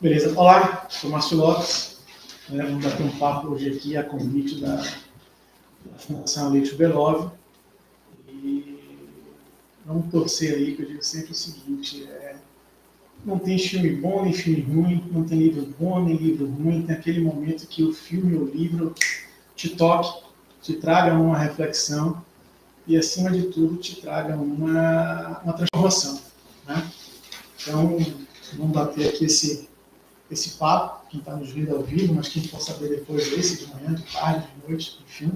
Beleza. Olá, sou o Márcio Lopes. Vamos bater um papo hoje aqui a convite da Fundação Leite Belove. E vamos torcer aí, que eu digo sempre o seguinte, não tem filme bom nem filme ruim, não tem livro bom nem livro ruim, tem aquele momento que o filme ou o livro te toque, te traga uma reflexão e, acima de tudo, te traga uma transformação. Né? Então, vamos bater aqui esse papo, quem está nos vendo ao vivo, mas quem for saber depois desse, de manhã, de tarde, de noite, enfim.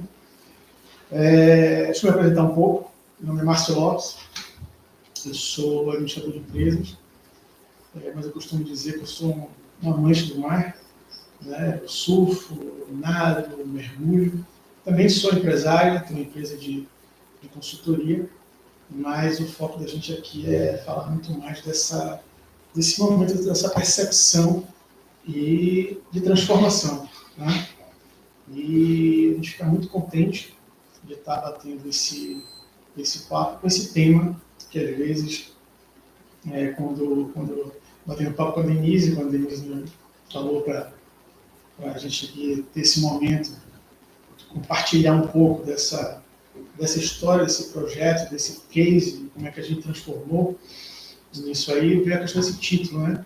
Deixa eu me apresentar um pouco. Meu nome é Márcio Lopes, eu sou administrador de empresas, mas eu costumo dizer que eu sou um amante do mar, né? Eu surfo, nado, mergulho. Também sou empresário, tenho uma empresa de consultoria, mas o foco da gente aqui é falar muito mais desse momento, dessa percepção e de transformação. Né? E a gente fica muito contente de estar batendo esse papo com esse tema, que às vezes, quando batendo papo com a Denise, quando a Denise falou para a gente aqui ter esse momento, compartilhar um pouco dessa história, desse projeto, desse case, como é que a gente transformou nisso aí, veio a questão desse título, né?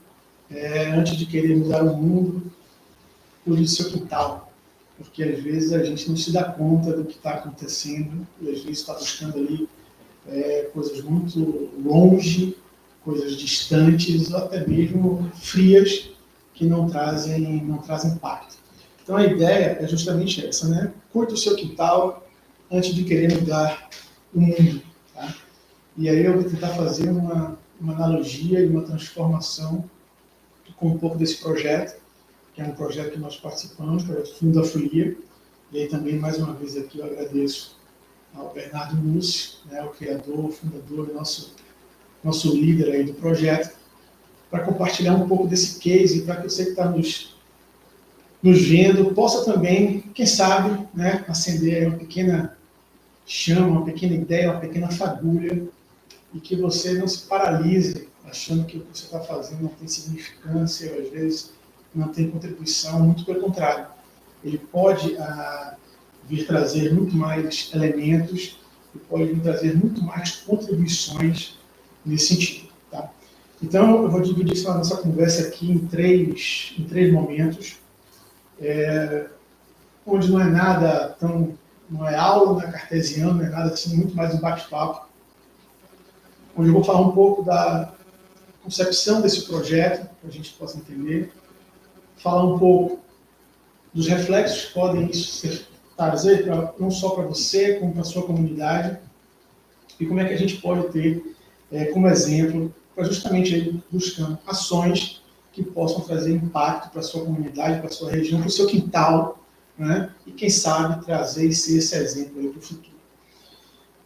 Antes de querer mudar o mundo, cuide do seu quintal. Porque às vezes a gente não se dá conta do que está acontecendo, e às vezes está buscando ali coisas muito longe, coisas distantes, ou até mesmo frias, que não trazem impacto. Então a ideia é justamente essa, né? Curta o seu quintal antes de querer mudar o mundo. Tá? E aí eu vou tentar fazer uma analogia e uma transformação com um pouco desse projeto, que é um projeto que nós participamos, que é o Fundo da Folia. E aí também, mais uma vez aqui, eu agradeço ao Bernardo Mussi, né, o criador, o fundador, nosso líder aí do projeto, para compartilhar um pouco desse case, para que você que está nos vendo possa também, quem sabe, né, acender uma pequena chama, uma pequena ideia, uma pequena fagulha, e que você não se paralise achando que o que você está fazendo não tem significância, ou às vezes não tem contribuição, muito pelo contrário. Ele pode vir trazer muito mais elementos, e pode vir trazer muito mais contribuições nesse sentido. Tá? Então, eu vou dividir essa nossa conversa aqui em três momentos, onde não é nada tão, não é aula, não é cartesiano, não é nada assim, muito mais um bate-papo, onde eu vou falar um pouco da concepção desse projeto, para a gente possa entender, falar um pouco dos reflexos que podem isso trazer, não só para você, como para a sua comunidade, e como é que a gente pode ter como exemplo, para justamente aí, buscando ações que possam trazer impacto para a sua comunidade, para a sua região, para o seu quintal, né? E quem sabe trazer e ser esse exemplo para o futuro.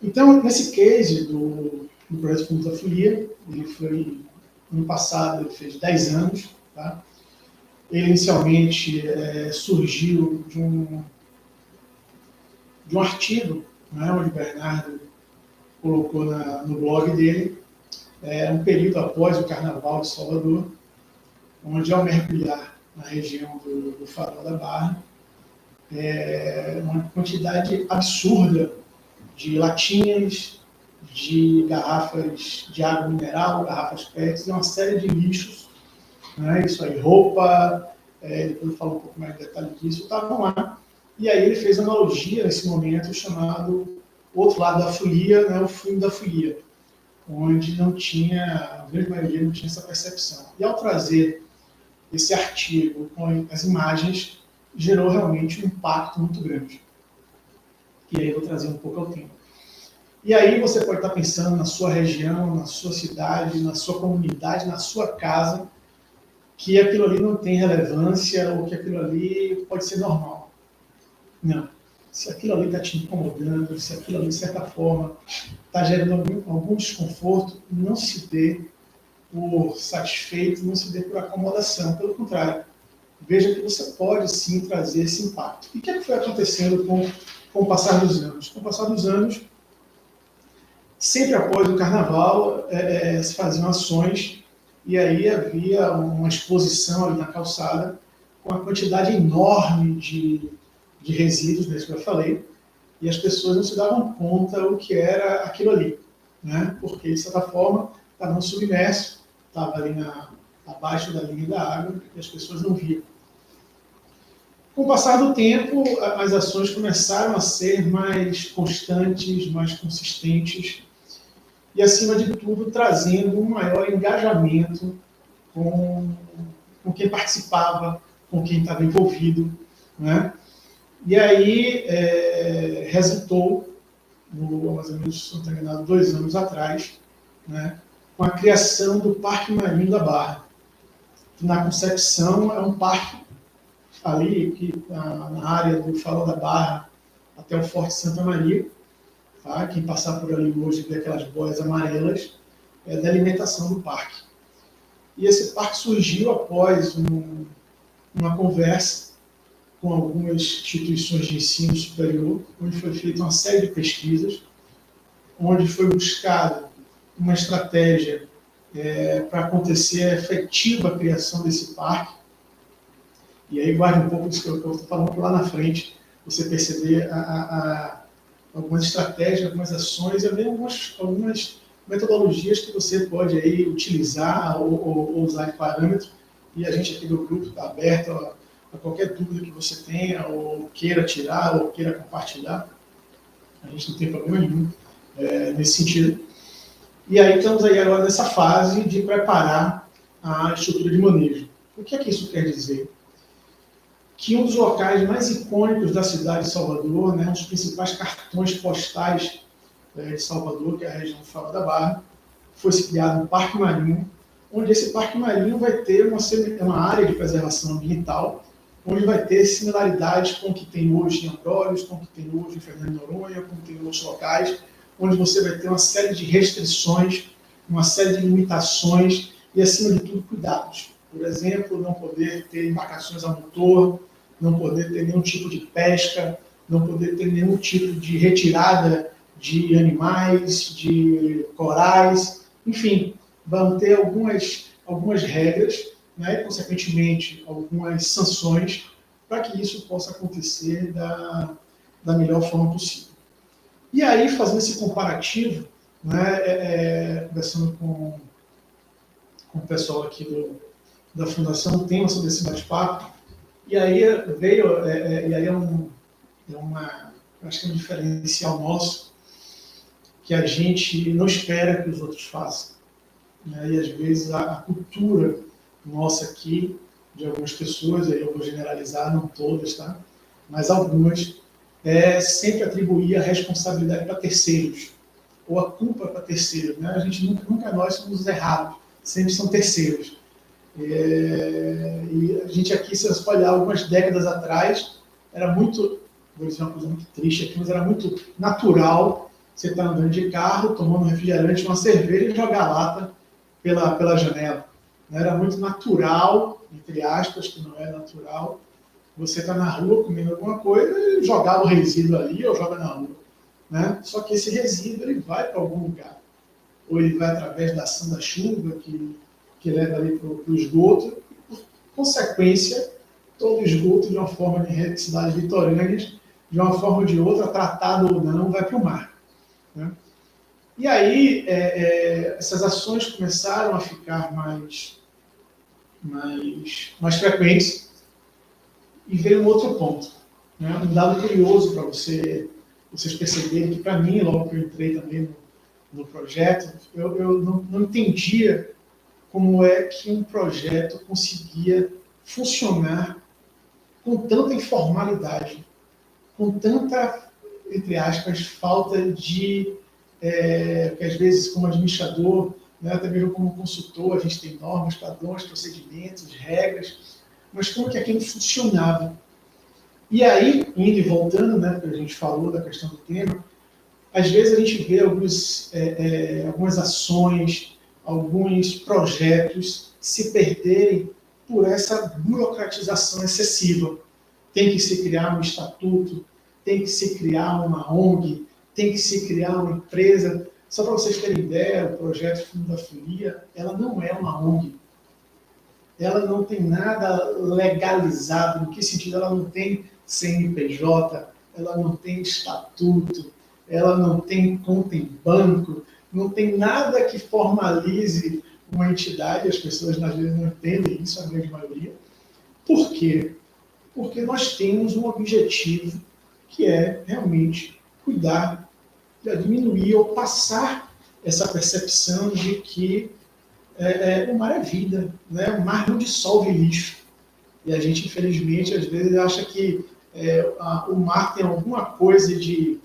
Então, nesse case do projeto Fundo da Folia, ele foi, ano passado, ele fez 10 anos, tá? Ele inicialmente surgiu de um artigo, né, onde o Bernardo colocou no blog dele, um período após o Carnaval de Salvador, onde, ao mergulhar na região do Farol da Barra, uma quantidade absurda de latinhas, de garrafas de água mineral, garrafas PET, e uma série de lixos, né, isso aí, roupa, depois eu falo um pouco mais de detalhe disso, estavam lá. E aí ele fez analogia nesse momento chamado outro lado da folia, né, o fundo da folia, onde não tinha, a grande maioria não tinha essa percepção. E ao trazer esse artigo com as imagens, gerou realmente um impacto muito grande. E aí eu vou trazer um pouco ao tema. E aí você pode estar pensando na sua região, na sua cidade, na sua comunidade, na sua casa, que aquilo ali não tem relevância ou que aquilo ali pode ser normal. Não. Se aquilo ali está te incomodando, se aquilo ali, de certa forma, está gerando algum desconforto, não se dê por satisfeito, não se dê por acomodação. Pelo contrário, veja que você pode sim trazer esse impacto. E o que é que foi acontecendo com o passar dos anos? Com o passar dos anos, sempre após o Carnaval, se faziam ações e aí havia uma exposição ali na calçada com uma quantidade enorme de resíduos, né, que eu falei, e as pessoas não se davam conta o que era aquilo ali, né? Porque, de certa forma, estava submerso, estava ali abaixo da linha da água, e as pessoas não viam. Com o passar do tempo, as ações começaram a ser mais constantes, mais consistentes, e, acima de tudo, trazendo um maior engajamento com quem participava, com quem estava envolvido, né? E aí resultou, mais ou menos, se não estou enganado, 2 anos atrás, né, com a criação do Parque Marinho da Barra. Que, na concepção, é um parque ali que, na área do Farol da Barra até o Forte Santa Maria. Tá? Quem passar por ali hoje vê aquelas boias amarelas, é da alimentação do parque. E esse parque surgiu após uma conversa com algumas instituições de ensino superior, onde foi feita uma série de pesquisas, onde foi buscada uma estratégia para acontecer a efetiva criação desse parque. E aí guarde um pouco disso que eu estou falando lá na frente, você perceber algumas estratégias, algumas ações, e haver algumas metodologias que você pode aí utilizar ou usar de parâmetro, e a gente aqui do grupo está aberto a qualquer dúvida que você tenha, ou queira tirar, ou queira compartilhar. A gente não tem problema nenhum nesse sentido. E aí estamos aí agora nessa fase de preparar a estrutura de manejo. O que é que isso quer dizer? Que um dos locais mais icônicos da cidade de Salvador, né, um dos principais cartões postais de Salvador, que é a região do Farol da Barra, foi criado um parque marinho, onde esse parque marinho vai ter uma área de preservação ambiental, onde vai ter similaridades com o que tem hoje em Ambrórios, com o que tem hoje em Fernando de Noronha, com o que tem em outros locais, onde você vai ter uma série de restrições, uma série de limitações e, acima de tudo, cuidados. Por exemplo, não poder ter embarcações a motor, não poder ter nenhum tipo de pesca, não poder ter nenhum tipo de retirada de animais, de corais, enfim, vão ter algumas regras, né, e, consequentemente, algumas sanções para que isso possa acontecer da melhor forma possível. E aí, fazendo esse comparativo, né, conversando com o pessoal aqui da Fundação, um tema sobre esse bate-papo, e aí veio, e aí acho que é um diferencial nosso, que a gente não espera que os outros façam. Né? E às vezes a cultura nossa aqui, de algumas pessoas, aí eu vou generalizar, não todas, tá? Mas algumas, sempre atribuir a responsabilidade para terceiros, ou a culpa para terceiros. Né? A gente nunca nós somos errados, sempre são terceiros. E a gente aqui, se você olhar algumas décadas atrás, era muito, vou dizer uma coisa muito triste aqui, mas era muito natural você estar andando de carro, tomando um refrigerante, uma cerveja e jogar a lata pela janela. Era muito natural, entre aspas, que não é natural, você estar na rua comendo alguma coisa e jogar o resíduo ali ou joga na rua. Né? Só que esse resíduo ele vai para algum lugar. Ou ele vai através da ação da chuva, que leva ali para o esgoto. Por consequência, todo esgoto, de uma forma de cidades litorâneas, de uma forma ou de outra, tratado ou não, vai para o mar. Né? E aí, essas ações começaram a ficar mais frequentes, e veio um outro ponto. Né? Um dado curioso para vocês perceberem, que para mim, logo que eu entrei também no projeto, eu não entendia como é que um projeto conseguia funcionar com tanta informalidade, com tanta, entre aspas, falta de... porque às vezes, como administrador, né, até mesmo como consultor, a gente tem normas, padrões, procedimentos, regras, mas como que aquilo funcionava. E aí, indo e voltando, né, porque a gente falou da questão do tema, às vezes a gente vê algumas ações, alguns projetos se perderem por essa burocratização excessiva. Tem que se criar um estatuto, tem que se criar uma ONG, tem que se criar uma empresa, Só para vocês terem ideia, o projeto Fundo da Folia, ela não é uma ONG. Ela não tem nada legalizado. Em que sentido? Ela não tem CNPJ, ela não tem estatuto, ela não tem conta em banco, não tem nada que formalize uma entidade. As pessoas, às vezes, não entendem isso, a grande maioria. Por quê? Porque nós temos um objetivo que é realmente cuidar, diminuir ou passar essa percepção de que o mar é vida, né? O mar não dissolve lixo. E a gente, infelizmente, às vezes acha que o mar tem alguma coisa de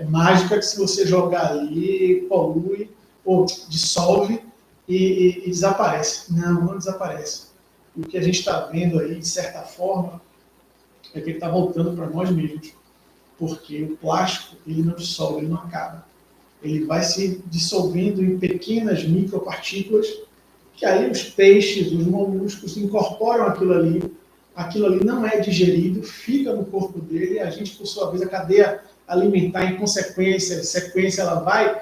mágica que se você jogar ali, polui, ou dissolve e desaparece. Não, não desaparece. E o que a gente está vendo aí, de certa forma, é que ele está voltando para nós mesmos. Porque o plástico, ele não dissolve, ele não acaba. Ele vai se dissolvendo em pequenas micropartículas, que aí os peixes, os moluscos incorporam aquilo ali não é digerido, fica no corpo dele, e a gente, por sua vez, a cadeia alimentar em sequência ela vai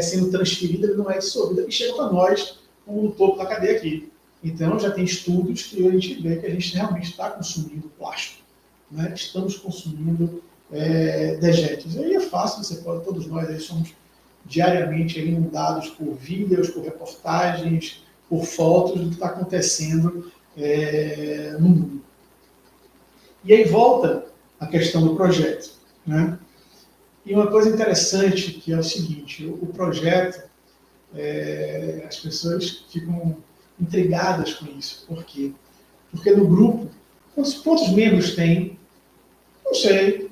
sendo transferida, não é dissolvida, e chega para nós, como no topo da cadeia aqui. Então, já tem estudos que a gente vê que a gente realmente está consumindo plástico, né? Estamos consumindo dejetos. E aí é fácil, todos nós aí somos diariamente inundados por vídeos, por reportagens, por fotos do que está acontecendo no mundo. E aí volta a questão do projeto, né? E uma coisa interessante que é o seguinte, o projeto, as pessoas ficam intrigadas com isso. Por quê? Porque no grupo, quantos membros tem? Não sei,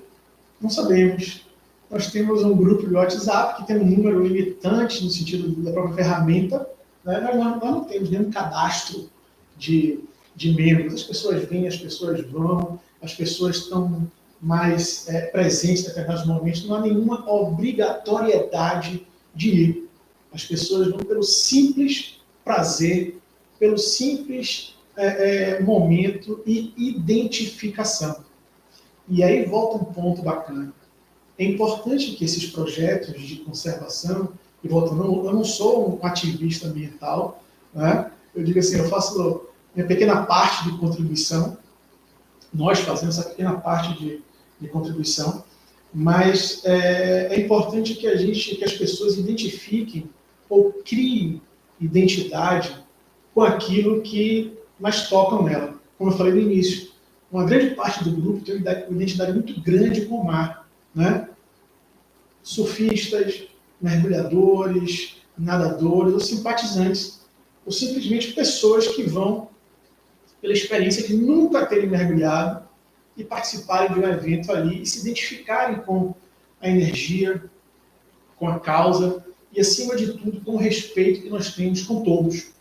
não sabemos. Nós temos um grupo de WhatsApp que tem um número limitante no sentido da própria ferramenta, né? Nós não temos nenhum cadastro de membros. As pessoas vêm, as pessoas vão, as pessoas estão mais presentes em determinados momentos. Não há nenhuma obrigatoriedade de ir. As pessoas vão pelo simples prazer, pelo simples momento e identificação. E aí volta um ponto bacana. É importante que esses projetos de conservação, e voltando, eu não sou um ativista ambiental, né? Eu digo assim, eu faço minha pequena parte de contribuição, nós fazemos essa pequena parte de contribuição, mas é importante que as pessoas identifiquem ou criem identidade com aquilo que mais tocam nela. Como eu falei no início, uma grande parte do grupo tem uma identidade muito grande com o mar, né? Surfistas, mergulhadores, nadadores ou simpatizantes, ou simplesmente pessoas que vão pela experiência de nunca terem mergulhado e participarem de um evento ali e se identificarem com a energia, com a causa e, acima de tudo, com o respeito que nós temos com todos.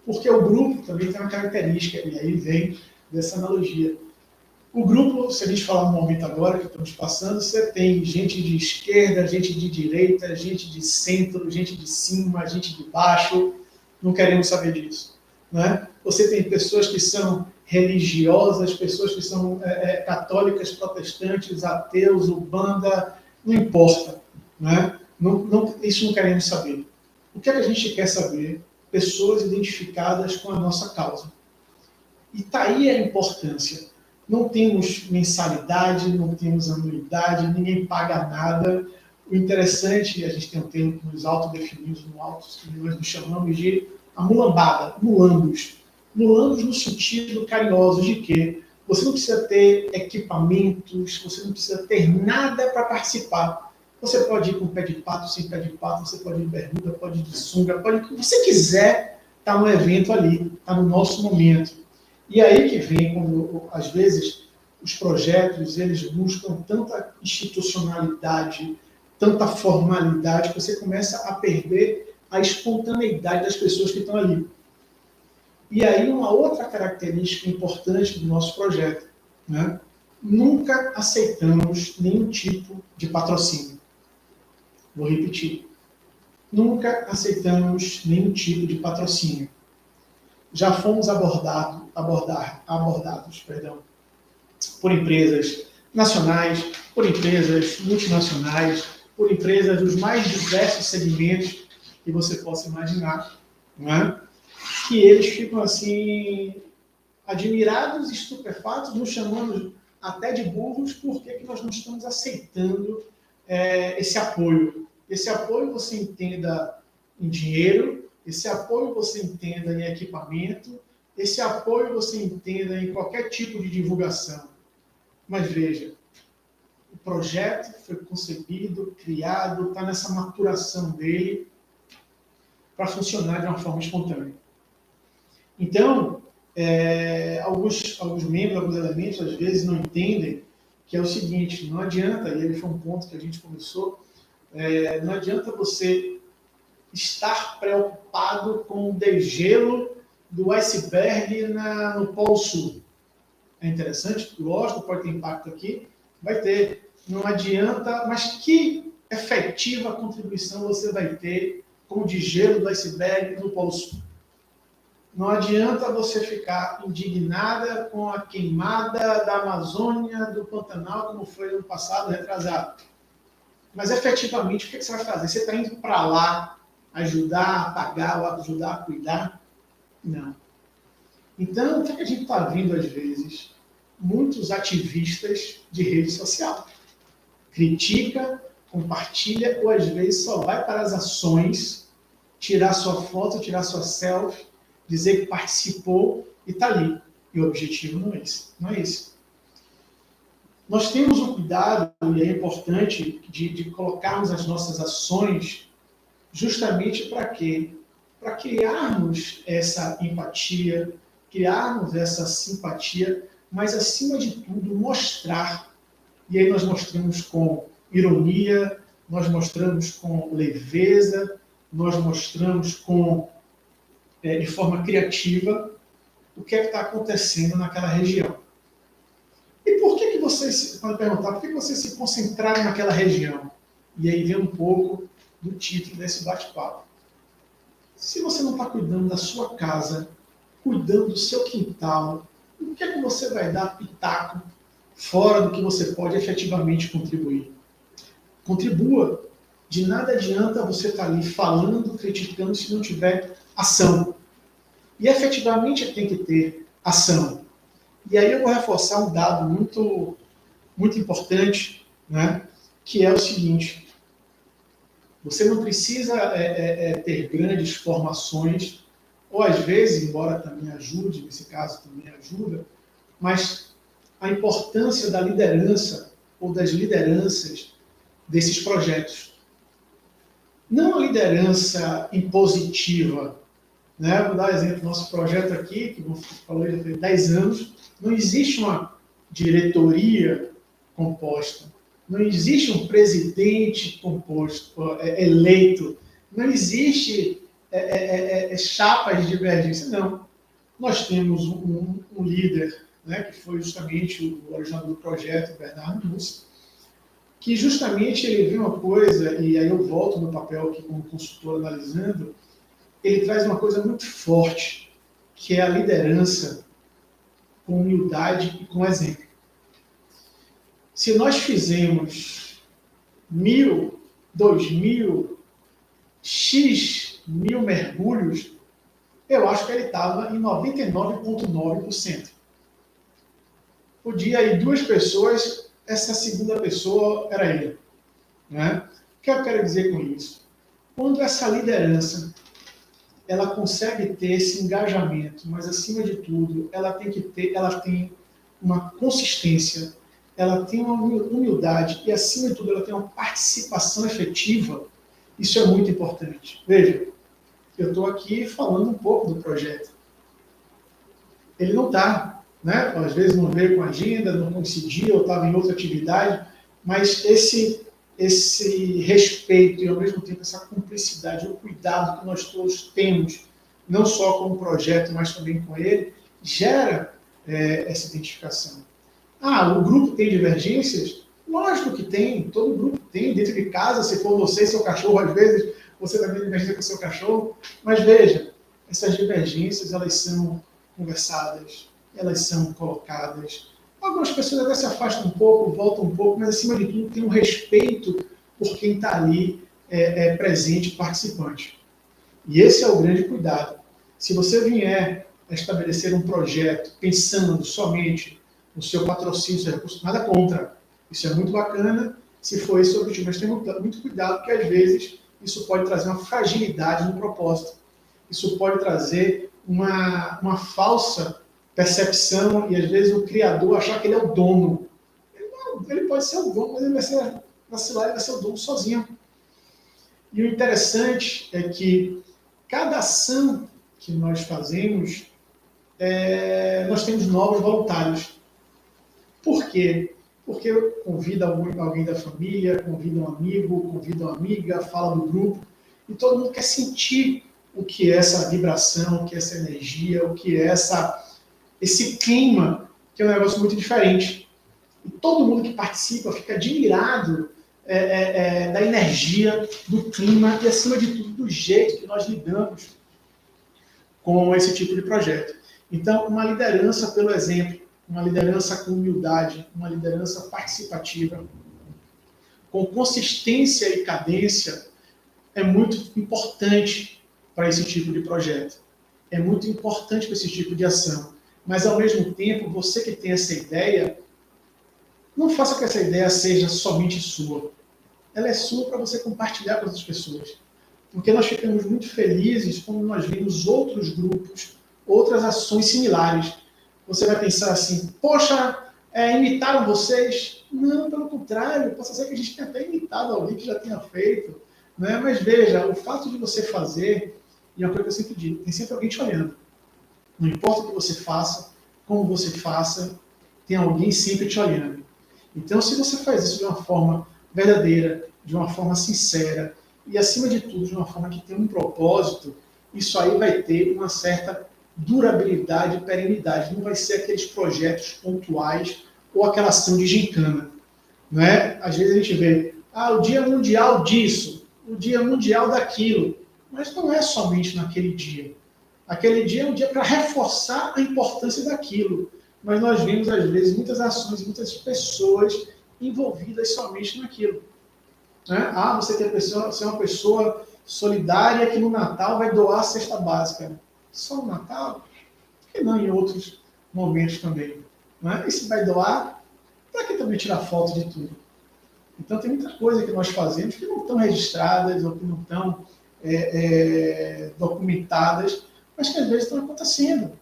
Porque o grupo também tem uma característica, e aí vem dessa analogia. O grupo, se a gente falar no momento agora que estamos passando, você tem gente de esquerda, gente de direita, gente de centro, gente de cima, gente de baixo. Não queremos saber disso, né? Você tem pessoas que são religiosas, pessoas que são católicas, protestantes, ateus, umbanda, não importa, né? Isso não queremos saber. O que é que a gente quer saber? Pessoas identificadas com a nossa causa. E está aí a importância. Não temos mensalidade, não temos anuidade, ninguém paga nada. O interessante, a gente tem um termo que nos autodefinimos no alto, que nós nos chamamos de amulambada, mulambos. Mulambos no sentido carinhoso de que você não precisa ter equipamentos, você não precisa ter nada para participar. Você pode ir com pé de pato, sem pé de pato, você pode ir de bermuda, pode ir de sunga, pode ir o que você quiser, está no evento ali, está no nosso momento. E aí que vem, quando, às vezes, os projetos, eles buscam tanta institucionalidade, tanta formalidade, que você começa a perder a espontaneidade das pessoas que estão ali. E aí uma outra característica importante do nosso projeto, né? Nunca aceitamos nenhum tipo de patrocínio. Vou repetir. Nunca aceitamos nenhum tipo de patrocínio. Já fomos abordados por empresas nacionais, por empresas multinacionais, por empresas dos mais diversos segmentos que você possa imaginar, não é? Que eles ficam assim admirados, estupefatos, nos chamando até de burros, porque que nós não estamos aceitando esse apoio. Esse apoio você entenda em dinheiro, esse apoio você entenda em equipamento, esse apoio você entenda em qualquer tipo de divulgação. Mas veja, o projeto foi concebido, criado, está nessa maturação dele para funcionar de uma forma espontânea. Então, alguns membros, alguns elementos, às vezes não entendem que é o seguinte, não adianta, e ele foi um ponto que a gente começou, não adianta você estar preocupado com o degelo do iceberg no Polo Sul. É interessante, lógico, pode ter impacto aqui, vai ter. Não adianta, mas que efetiva contribuição você vai ter com o degelo do iceberg no Polo Sul? Não adianta você ficar indignada com a queimada da Amazônia, do Pantanal, como foi ano passado, retrasado. Mas, efetivamente, o que você vai fazer? Você está indo para lá ajudar a apagar, ou ajudar a cuidar? Não. Então, o que a gente está vendo, às vezes? Muitos ativistas de rede social. Critica, compartilha, ou às vezes só vai para as ações, tirar sua foto, tirar sua selfie, dizer que participou e está ali. E o objetivo não é esse. Não é esse. Nós temos o cuidado, e é importante, de colocarmos as nossas ações justamente para quê? Para criarmos essa empatia, criarmos essa simpatia, mas, acima de tudo, mostrar. E aí nós mostramos com ironia, nós mostramos com leveza, nós mostramos de forma criativa o que é que está acontecendo naquela região. E por que vocês, pode perguntar, por que vocês se concentraram naquela região? E aí vem um pouco do título desse bate-papo. Se você não está cuidando da sua casa, cuidando do seu quintal, o que é que você vai dar pitaco fora do que você pode efetivamente contribuir? Contribua. De nada adianta você estar ali falando, criticando, se não tiver ação. E efetivamente tem que ter ação. E aí eu vou reforçar um dado muito, muito importante, né, que é o seguinte: você não precisa ter grandes formações, ou às vezes, embora também ajude, nesse caso também ajuda, mas a importância da liderança ou das lideranças desses projetos. Não a liderança impositiva, né? Vou dar um exemplo, nosso projeto aqui, que eu falei já tem 10 anos, não existe uma diretoria composta, não existe um presidente composto, eleito, não existe chapas de divergência, não. Nós temos um líder, né, que foi justamente o originador do projeto, o Bernardo Mussi, que justamente ele viu uma coisa, e aí eu volto no papel aqui como consultor analisando, ele traz uma coisa muito forte, que é a liderança com humildade e com exemplo. Se nós fizemos 1.000, 2.000, X mil mergulhos, eu acho que ele estava em 99,9%. Podia ir 2 pessoas, essa segunda pessoa era ele. Né? O que eu quero dizer com isso? Quando essa liderança ela consegue ter esse engajamento, mas, acima de tudo, ela tem uma consistência, ela tem uma humildade e, acima de tudo, ela tem uma participação efetiva, isso é muito importante. Veja, eu estou aqui falando um pouco do projeto. Ele não está, né? Às vezes não veio com agenda, não coincidia, eu estava em outra atividade, mas esse respeito e, ao mesmo tempo, essa cumplicidade, o cuidado que nós todos temos, não só com o projeto, mas também com ele, gera essa identificação. O grupo tem divergências? Lógico que tem, todo grupo tem. Dentro de casa, se for você e seu cachorro, às vezes, você também diverge com o seu cachorro. Mas veja, essas divergências, elas são conversadas, elas são colocadas. Algumas pessoas até se afastam um pouco, voltam um pouco, mas, acima de tudo, tem um respeito por quem está ali presente, participante. E esse é o grande cuidado. Se você vier a estabelecer um projeto pensando somente no seu patrocínio, seu recurso, nada contra. Isso é muito bacana, se for esse o objetivo. Mas tenha muito cuidado, porque às vezes isso pode trazer uma fragilidade no propósito. Isso pode trazer uma falsa percepção, e às vezes o criador achar que ele é o dono. Ele pode ser o dono, mas ele vai ser vacilar, ele vai ser o dono sozinho. E o interessante é que cada ação que nós fazemos, nós temos novos voluntários. Por quê? Porque convida alguém da família, convida um amigo, convida uma amiga, fala no grupo, e todo mundo quer sentir o que é essa vibração, o que é essa energia, o que é esse clima, que é um negócio muito diferente. E todo mundo que participa fica admirado da energia, do clima e, acima de tudo, do jeito que nós lidamos com esse tipo de projeto. Então, uma liderança pelo exemplo, uma liderança com humildade, uma liderança participativa, com consistência e cadência, é muito importante para esse tipo de projeto. É muito importante para esse tipo de ação. Mas, ao mesmo tempo, você que tem essa ideia, não faça que essa ideia seja somente sua. Ela é sua para você compartilhar com outras pessoas. Porque nós ficamos muito felizes quando nós vemos outros grupos, outras ações similares. Você vai pensar assim, poxa, imitaram vocês? Não, pelo contrário, possa ser que a gente tenha até imitado alguém que já tenha feito. Né? Mas veja, o fato de você fazer, e é uma coisa que eu sempre digo, tem sempre alguém te olhando. Não importa o que você faça, como você faça, tem alguém sempre te olhando. Então, se você faz isso de uma forma verdadeira, de uma forma sincera, e, acima de tudo, de uma forma que tem um propósito, isso aí vai ter uma certa durabilidade e perenidade. Não vai ser aqueles projetos pontuais ou aquela ação de gincana. Não é? Às vezes a gente vê, o Dia Mundial disso, o Dia Mundial daquilo. Mas não é somente naquele dia. Aquele dia é um dia para reforçar a importância daquilo. Mas nós vemos, às vezes, muitas ações, muitas pessoas envolvidas somente naquilo. Né? Você é uma pessoa solidária que no Natal vai doar a cesta básica. Só no Natal? Por que não em outros momentos também? Né? E se vai doar, para que também tirar foto de tudo? Então tem muita coisa que nós fazemos que não estão registradas ou que não estão documentadas, mas que às vezes estão acontecendo.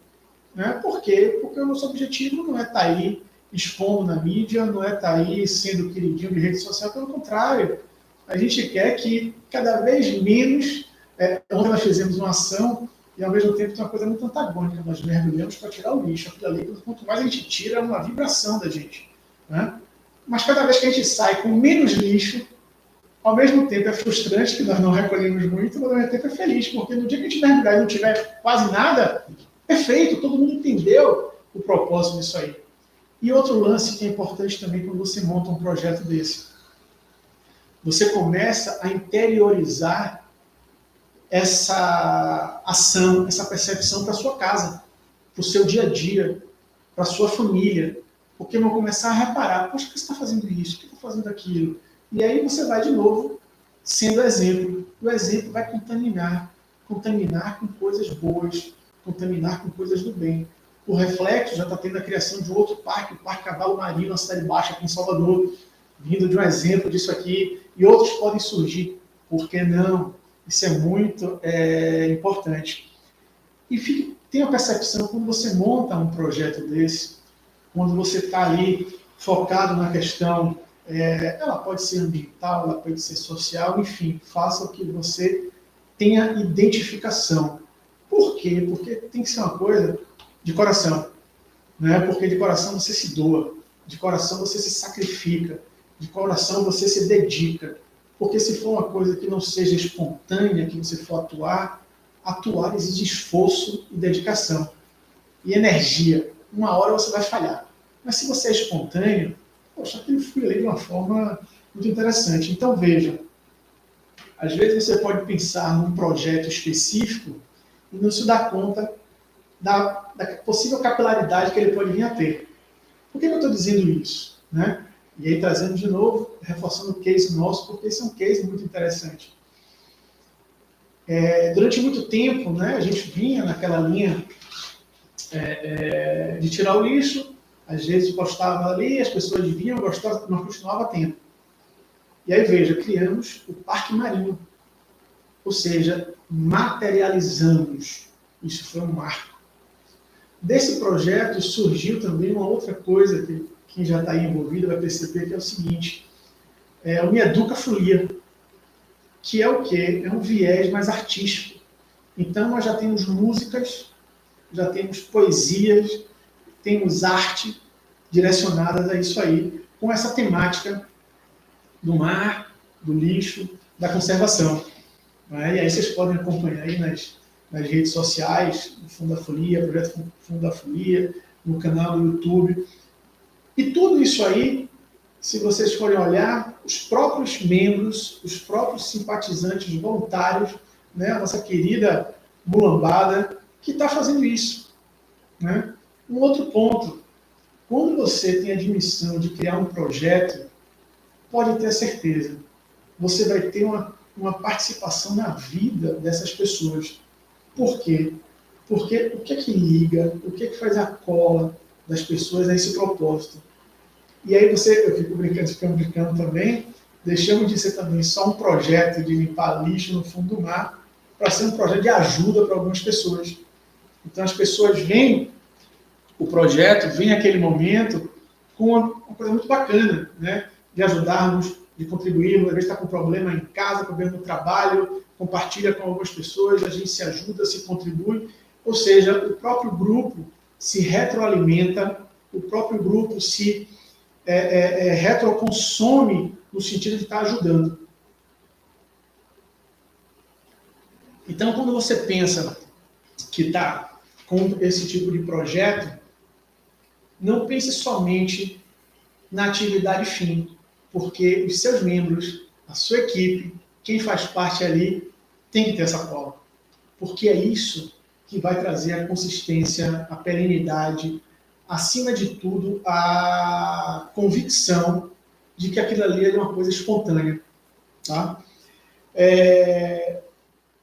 Né? Por quê? Porque o nosso objetivo não é estar aí expondo na mídia, não é estar aí sendo queridinho de rede social, pelo contrário. A gente quer que cada vez menos, ontem nós fizemos uma ação e ao mesmo tempo tem uma coisa muito antagônica, nós mergulhamos para tirar o lixo, aquilo ali, quanto mais a gente tira, é uma vibração da gente. Né? Mas cada vez que a gente sai com menos lixo, ao mesmo tempo é frustrante, que nós não recolhemos muito, mas ao mesmo tempo é feliz, porque no dia que a gente mergulhar e não tiver quase nada, perfeito, todo mundo entendeu o propósito disso aí. E outro lance que é importante também quando você monta um projeto desse. Você começa a interiorizar essa ação, essa percepção para a sua casa, para o seu dia a dia, para a sua família. Porque vão começar a reparar, poxa, por que você está fazendo isso? Por que está fazendo aquilo? E aí você vai de novo sendo exemplo. O exemplo vai contaminar com coisas boas, contaminar com coisas do bem. O reflexo já está tendo a criação de outro parque, o Parque Cavalo Marinho, na Cidade Baixa, aqui em Salvador, vindo de um exemplo disso aqui, e outros podem surgir. Por que não? Isso é muito importante. E tenha a percepção, quando você monta um projeto desse, quando você está ali focado na questão, ela pode ser ambiental, ela pode ser social, enfim, faça o que você tenha identificação. Por quê? Porque tem que ser uma coisa de coração. Né? Porque de coração você se doa, de coração você se sacrifica, de coração você se dedica. Porque se for uma coisa que não seja espontânea, que você for atuar exige esforço e dedicação. E energia. Uma hora você vai falhar. Mas se você é espontâneo, poxa, aquilo flui ali de uma forma muito interessante. Então, veja, às vezes você pode pensar num projeto específico e não se dá conta da possível capilaridade que ele pode vir a ter. Por que eu estou dizendo isso? Né? E aí, trazendo de novo, reforçando o case nosso, porque esse é um case muito interessante. Durante muito tempo, né, a gente vinha naquela linha de tirar o lixo, às vezes postava ali, as pessoas vinham, gostavam, mas continuava tempo. E aí, veja, criamos o Parque Marinho, ou seja, materializamos. Isso foi um marco. Desse projeto surgiu também uma outra coisa que quem já está aí envolvido vai perceber, que é o seguinte, o Me Educa Folia, que é o quê? É um viés mais artístico. Então, nós já temos músicas, já temos poesias, temos arte direcionadas a isso aí, com essa temática do mar, do lixo, da conservação. E aí vocês podem acompanhar aí nas redes sociais, no Fundo da Folia, Projeto Fundo da Folia, no canal do YouTube. E tudo isso aí, se vocês forem olhar, os próprios membros, os próprios simpatizantes voluntários, né, a nossa querida mulambada, que está fazendo isso. Né? Um outro ponto, quando você tem a admissão de criar um projeto, pode ter certeza, você vai ter uma participação na vida dessas pessoas. Por quê? Porque o que é que liga, o que é que faz a cola das pessoas a esse propósito? E aí eu fico brincando também, deixamos de ser também só um projeto de limpar lixo no fundo do mar, para ser um projeto de ajuda para algumas pessoas. Então as pessoas veem o projeto, veem aquele momento com uma coisa muito bacana, né? De ajudarmos, de contribuirmos, às vezes está com problema em casa, problema no trabalho, compartilha com algumas pessoas, a gente se ajuda, se contribui, ou seja, o próprio grupo se retroalimenta, o próprio grupo se retroconsome no sentido de estar ajudando. Então, quando você pensa que está com esse tipo de projeto, não pense somente na atividade fim, porque os seus membros, a sua equipe, quem faz parte ali, tem que ter essa cola. Porque é isso que vai trazer a consistência, a perenidade, acima de tudo, a convicção de que aquilo ali é uma coisa espontânea. Tá?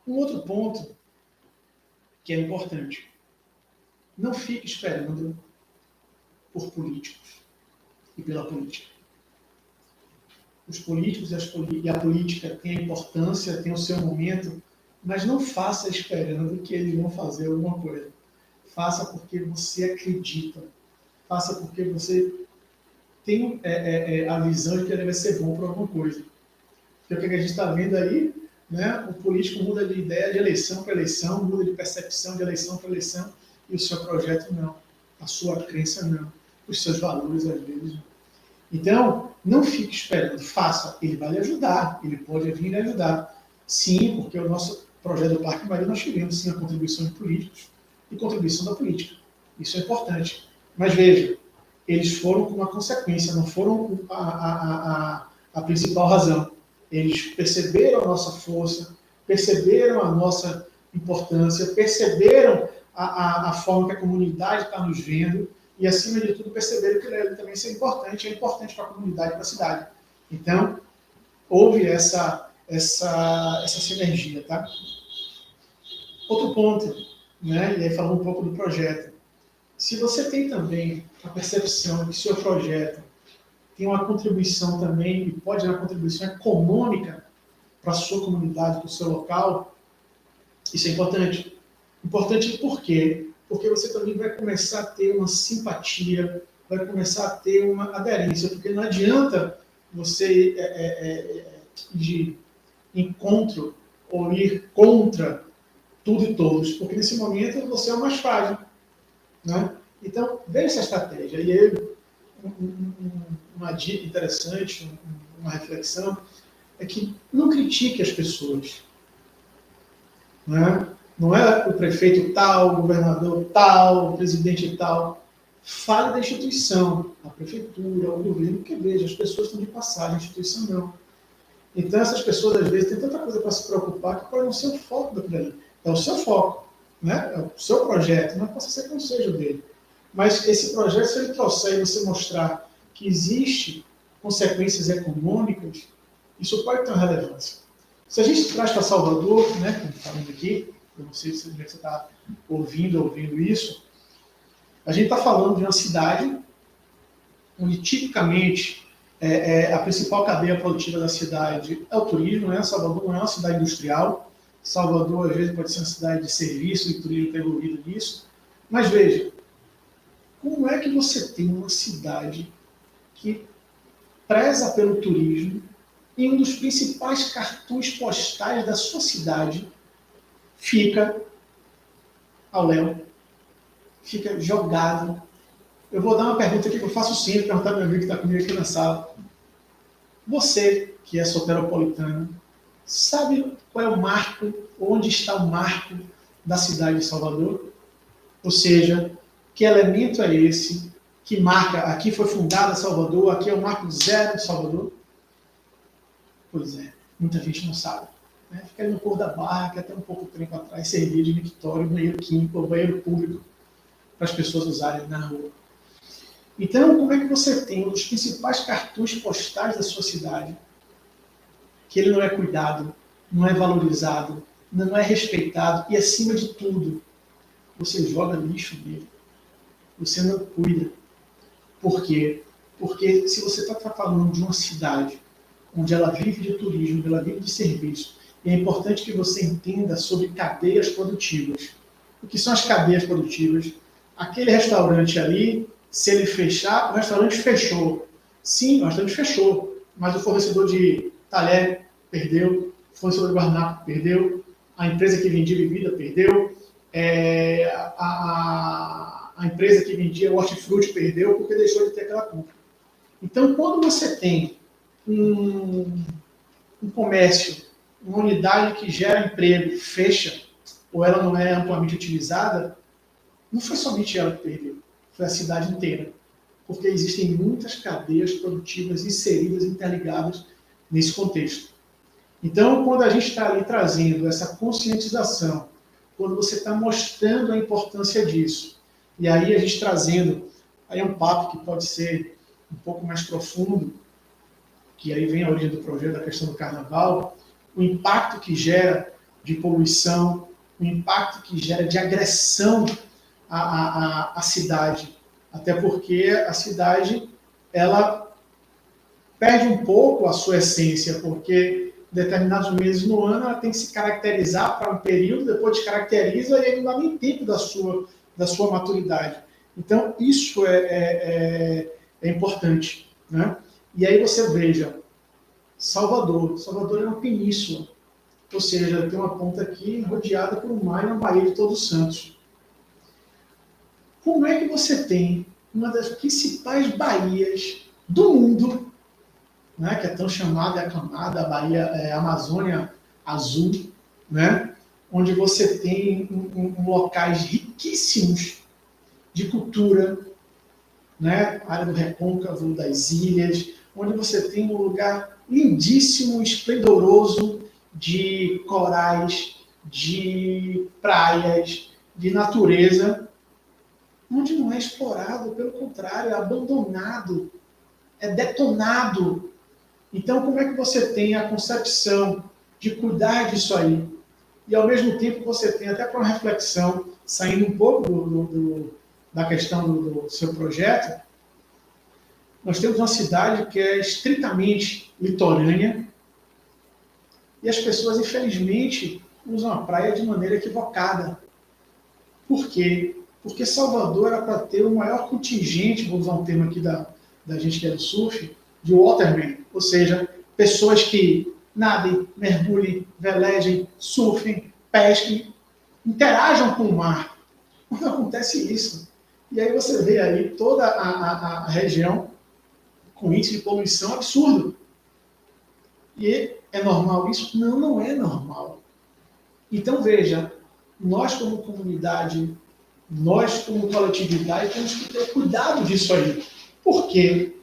Um outro ponto que é importante. Não fique esperando por políticos e pela política. Os políticos e a política têm a importância, têm o seu momento, mas não faça esperando que eles vão fazer alguma coisa. Faça porque você acredita. Faça porque você tem a visão de que ele vai ser bom para alguma coisa. Porque o que a gente está vendo aí, né, o político muda de ideia de eleição para eleição, muda de percepção de eleição para eleição, e o seu projeto não. A sua crença não. Os seus valores, às vezes, não. Então, não fique esperando, faça. Ele vai lhe ajudar, ele pode vir lhe ajudar. Sim, porque o nosso projeto do Parque Marinho nós tivemos, sim, a contribuição de políticos e contribuição da política. Isso é importante. Mas veja, eles foram com uma consequência, não foram a principal razão. Eles perceberam a nossa força, perceberam a nossa importância, perceberam a forma que a comunidade está nos vendo e, acima de tudo, perceberam que ele também é importante para a comunidade e para a cidade. Então, houve essa sinergia. Tá? Outro ponto, né, e aí falando um pouco do projeto. Se você tem também a percepção de que seu projeto tem uma contribuição também, e pode ter uma contribuição econômica para a sua comunidade, para o seu local, isso é importante. Importante por quê? Porque você também vai começar a ter uma simpatia, vai começar a ter uma aderência, porque não adianta você ir de encontro ou ir contra tudo e todos, porque nesse momento você é o mais frágil. Né? Então, veja essa estratégia. E aí, uma dica interessante, uma reflexão, é que não critique as pessoas. Né? Não é o prefeito tal, o governador tal, o presidente tal. Fale da instituição, a prefeitura, o governo, porque veja, as pessoas estão de passagem, a instituição não. Então, essas pessoas, às vezes, têm tanta coisa para se preocupar que pode não ser o foco daquilo ali. É o seu foco, né? É o seu projeto, não possa ser que não seja o dele. Mas esse projeto, se ele trouxer e você mostrar que existe consequências econômicas, isso pode ter uma relevância. Se a gente traz para Salvador, né, como falando aqui, eu não sei se você está ouvindo isso, a gente está falando de uma cidade onde tipicamente a principal cadeia produtiva da cidade é o turismo, né? Salvador não é uma cidade industrial, Salvador às vezes pode ser uma cidade de serviço e o turismo está envolvido nisso, mas veja, como é que você tem uma cidade que preza pelo turismo e um dos principais cartões postais da sua cidade fica ao léu, fica jogado. Eu vou dar uma pergunta aqui que eu faço sempre, perguntar para meu amigo que está comigo aqui na sala. Você, que é soteropolitano, sabe qual é o marco, onde está o marco da cidade de Salvador? Ou seja, que elemento é esse que marca, aqui foi fundada Salvador, aqui é o marco zero de Salvador? Pois é, muita gente não sabe. Né? Fica ali no Cor da Barra, que até um pouco tempo atrás servia de mictório, banheiro químico, banheiro público, para as pessoas usarem na rua. Então, como é que você tem um dos principais cartões postais da sua cidade, que ele não é cuidado, não é valorizado, não é respeitado e, acima de tudo, você joga lixo nele. Você não cuida. Por quê? Porque se você está falando de uma cidade onde ela vive de turismo, onde ela vive de serviço, e é importante que você entenda sobre cadeias produtivas. O que são as cadeias produtivas? Aquele restaurante ali, se ele fechar, o restaurante fechou. Sim, o restaurante fechou, mas o fornecedor de talher perdeu, o fornecedor de guardanapo perdeu, a empresa que vendia bebida perdeu, a empresa que vendia hortifruti perdeu porque deixou de ter aquela compra. Então, quando você tem um comércio, uma unidade que gera emprego, fecha, ou ela não é amplamente utilizada, não foi somente ela que perdeu, foi a cidade inteira. Porque existem muitas cadeias produtivas inseridas, interligadas nesse contexto. Então, quando a gente está ali trazendo essa conscientização, quando você está mostrando a importância disso, e aí a gente trazendo, aí é um papo que pode ser um pouco mais profundo, que aí vem a origem do projeto, da questão do carnaval, o impacto que gera de poluição, o impacto que gera de agressão à cidade. Até porque a cidade, ela perde um pouco a sua essência, porque em determinados meses no ano ela tem que se caracterizar para um período, depois descaracteriza e aí não dá nem tempo da sua maturidade. Então, isso é importante. Né? E aí você veja, Salvador é uma península, ou seja, tem uma ponta aqui rodeada por um mar e uma Baía de Todos os Santos. Como é que você tem uma das principais baías do mundo, né, que é tão chamada e aclamada, a Baía Amazônia Azul, né, onde você tem locais riquíssimos de cultura, né, a área do Recôncavo, das ilhas, onde você tem um lugar lindíssimo, esplendoroso de corais, de praias, de natureza, onde não é explorado, pelo contrário, é abandonado, é detonado. Então, como é que você tem a concepção de cuidar disso aí? E, ao mesmo tempo, você tem até para uma reflexão, saindo um pouco da questão do seu projeto, nós temos uma cidade que é estritamente litorânea e as pessoas, infelizmente, usam a praia de maneira equivocada. Por quê? Porque Salvador era para ter o maior contingente, vou usar um termo aqui da gente que é do surf, de watermen, ou seja, pessoas que nadem, mergulhem, velejem, surfem, pesquem, interajam com o mar. Mas não acontece isso. E aí você vê aí toda a região com índice de poluição absurdo. E é normal isso? Não, não é normal. Então, veja, nós como comunidade, nós como coletividade, temos que ter cuidado disso aí. Por quê?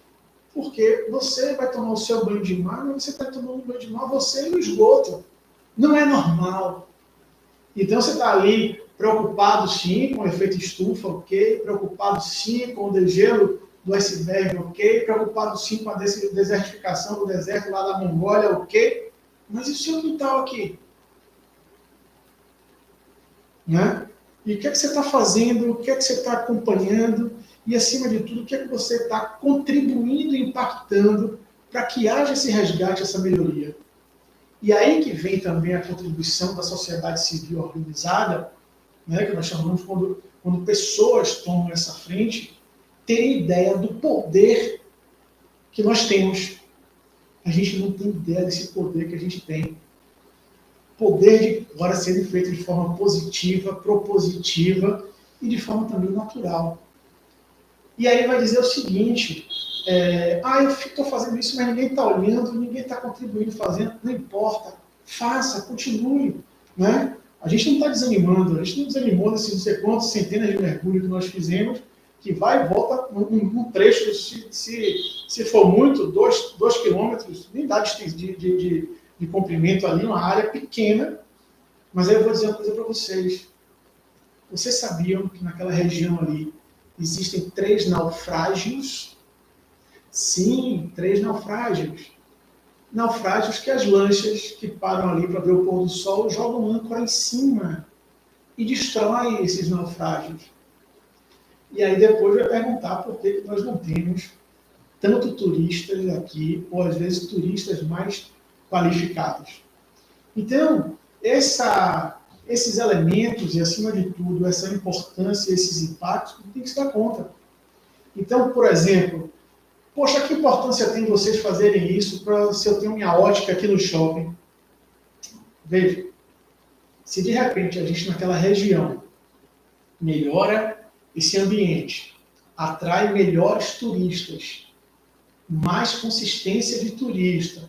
Porque você vai tomar o seu banho de mar, mas você está tomando um banho de mar, você e o esgoto. Não é normal. Então, você está ali preocupado, sim, com o efeito estufa, ok? Preocupado, sim, com o degelo do iceberg, ok. Preocupado sim com a desertificação do deserto lá da Mongólia, ok. Mas e o seu quintal aqui? Né? E o que é que você está fazendo? O que é que você está acompanhando? E, acima de tudo, o que é que você está contribuindo e impactando para que haja esse resgate, essa melhoria? E aí que vem também a contribuição da sociedade civil organizada, né, que nós chamamos quando pessoas tomam essa frente, terem ideia do poder que nós temos. A gente não tem ideia desse poder que a gente tem. Poder de agora serem feito de forma positiva, propositiva e de forma também natural. E aí vai dizer o seguinte, eu estou fazendo isso, mas ninguém está olhando, ninguém está contribuindo, fazendo, não importa, faça, continue. Né? A gente não está desanimando, a gente não desanimou nesses não sei quantos centenas de mergulhos que nós fizemos, que vai e volta num trecho, se for muito, 2 quilômetros, nem dá de comprimento ali, uma área pequena, mas aí eu vou dizer uma coisa para vocês. Vocês sabiam que naquela região ali existem 3 naufrágios? Sim, 3 naufrágios. Naufrágios que as lanchas que param ali para ver o pôr do sol jogam âncora em cima e destroem esses naufrágios. E aí depois vai perguntar por que nós não temos tanto turistas aqui, ou às vezes turistas mais qualificados. Então, esses elementos e, acima de tudo, essa importância, esses impactos, tem que se dar conta. Então, por exemplo, poxa, que importância tem vocês fazerem isso para se eu tenho minha ótica aqui no shopping? Veja, se de repente a gente naquela região melhora esse ambiente, atrai melhores turistas, mais consistência de turista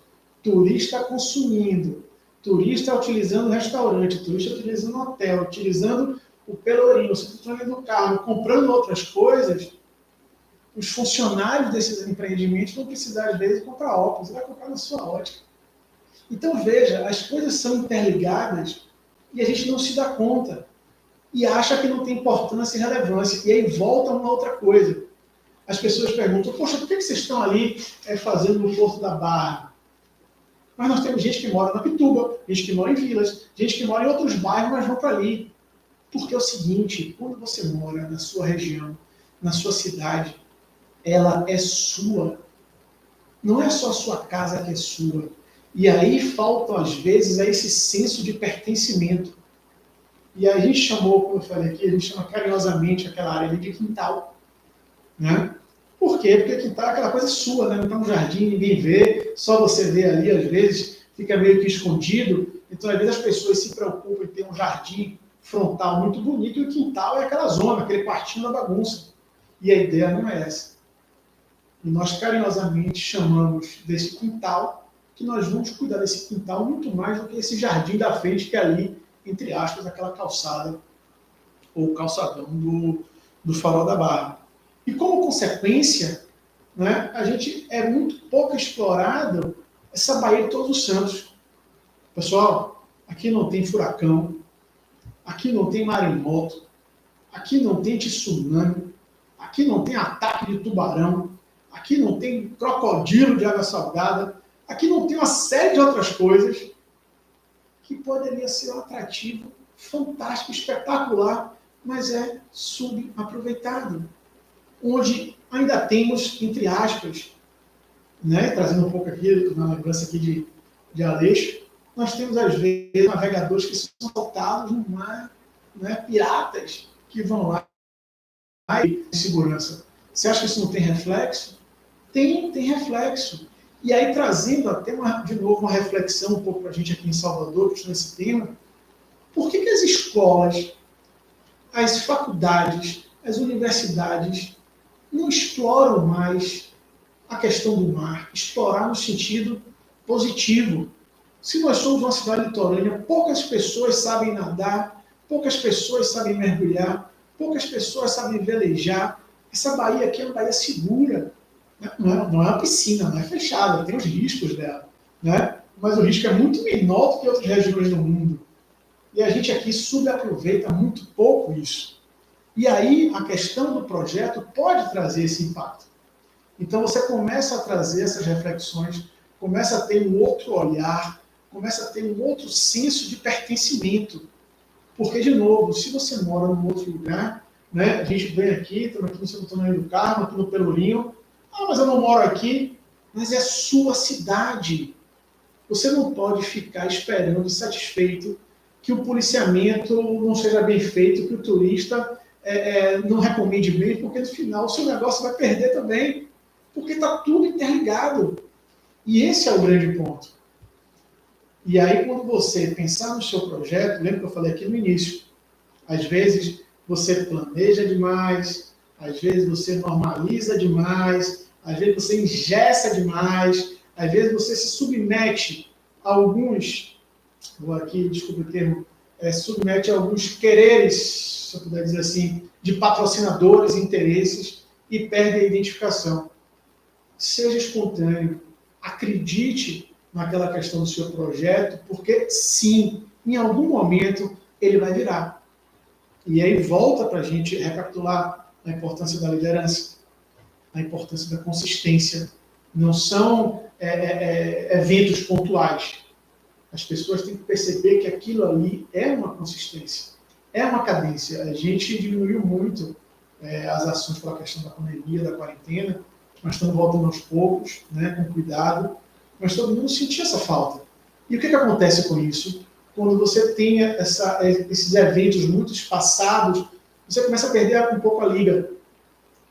consumindo, turista utilizando o restaurante, turista utilizando o hotel, utilizando o pelourinho, substituindo o carro, comprando outras coisas, os funcionários desses empreendimentos vão precisar, às vezes, comprar óculos, vai comprar na sua ótica. Então, veja, as coisas são interligadas e a gente não se dá conta. E acha que não tem importância e relevância. E aí volta uma outra coisa. As pessoas perguntam, poxa, por que vocês estão ali fazendo no Porto da Barra? Mas nós temos gente que mora na Pituba, gente que mora em vilas, gente que mora em outros bairros, mas vão para ali. Porque é o seguinte, quando você mora na sua região, na sua cidade, ela é sua. Não é só a sua casa que é sua. E aí falta, às vezes, esse senso de pertencimento. E a gente chamou, como eu falei aqui, a gente chama carinhosamente aquela área ali de quintal. Né? Por quê? Porque quintal é aquela coisa sua, né? Não está um jardim, ninguém vê, só você vê ali, às vezes, fica meio que escondido. Então, às vezes, as pessoas se preocupam em ter um jardim frontal muito bonito e o quintal é aquela zona, aquele quartinho da bagunça. E a ideia não é essa. E nós carinhosamente chamamos desse quintal, que nós vamos cuidar desse quintal muito mais do que esse jardim da frente, que é ali, entre aspas, aquela calçada ou calçadão do Farol da Barra. E como consequência, né, a gente é muito pouco explorado essa Baía de Todos os Santos. Pessoal, aqui não tem furacão, aqui não tem maremoto, aqui não tem tsunami, aqui não tem ataque de tubarão, aqui não tem crocodilo de água salgada, aqui não tem uma série de outras coisas que poderia ser um atrativo fantástico, espetacular, mas é subaproveitado. Onde ainda temos, entre aspas, né, trazendo um pouco aqui, na lembrança aqui de Aleixo, nós temos, às vezes, navegadores que são soltados no mar, né, piratas que vão lá e segurança. Você acha que isso não tem reflexo? Tem reflexo. E aí, trazendo até, de novo, uma reflexão um pouco para a gente aqui em Salvador, nesse tema, por que as escolas, as faculdades, as universidades não exploram mais a questão do mar, explorar no sentido positivo? Se nós somos uma cidade litorânea, poucas pessoas sabem nadar, poucas pessoas sabem mergulhar, poucas pessoas sabem velejar. Essa baía aqui é uma baía segura, não é uma piscina, não é fechada, tem os riscos dela, né? Mas o risco é muito menor do que outras regiões do mundo. E a gente aqui subaproveita muito pouco isso. E aí a questão do projeto pode trazer esse impacto. Então você começa a trazer essas reflexões, começa a ter um outro olhar, começa a ter um outro senso de pertencimento. Porque, de novo, se você mora num outro lugar, né, a gente vem aqui, estamos aqui no Santo Antônio do Carmo, aqui no Pelourinho, mas eu não moro aqui, mas é sua cidade. Você não pode ficar esperando, satisfeito, que o policiamento não seja bem feito, que o turista não recomende bem, porque no final o seu negócio vai perder também, porque está tudo interligado. E esse é o grande ponto. E aí, quando você pensar no seu projeto, lembra que eu falei aqui no início, às vezes você planeja demais, às vezes você normaliza demais, às vezes você engessa demais, às vezes você se submete a alguns, vou aqui, desculpe o termo, submete a alguns quereres, se eu puder dizer assim, de patrocinadores, interesses, e perde a identificação. Seja espontâneo, acredite naquela questão do seu projeto, porque sim, em algum momento ele vai virar. E aí volta para a gente recapitular a importância da liderança, a importância da consistência. Não são eventos pontuais. As pessoas têm que perceber que aquilo ali é uma consistência, é uma cadência. A gente diminuiu muito as ações pela questão da pandemia, da quarentena, nós estamos voltando aos poucos, né, com cuidado, mas todo mundo sentia essa falta. E o que acontece com isso? Quando você tem esses eventos muito espaçados, você começa a perder um pouco a liga.